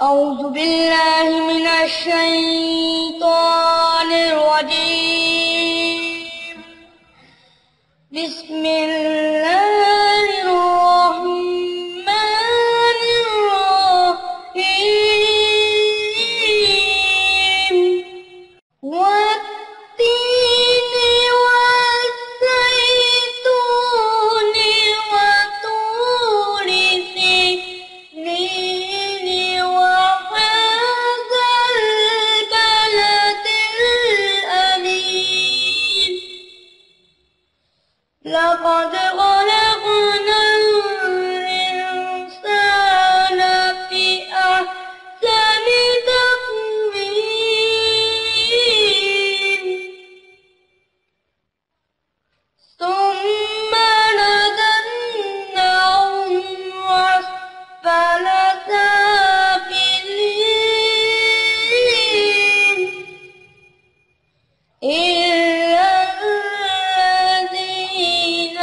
أعوذ بالله من الشيطان الرجيم. بسم الله الرحمن الرحيم. والتين والزيتون وطور سينين وهذا البلد الأمين. لقد خلقنا الإنسان في أحسن تقويم ثم رددناه أسفل سافلين إلا الذين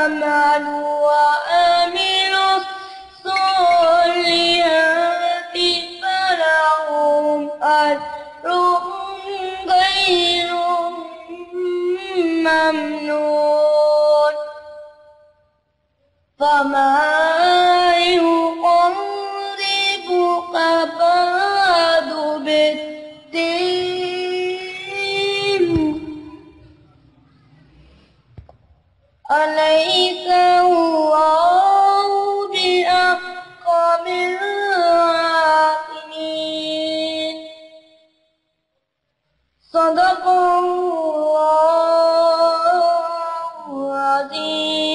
آمنوا وعملوا الصالحات فلهم أجر غير ممنون. فما يقربك بعد بالدين أليس الله بأحكم الحاكمين. صدق الله العظيم.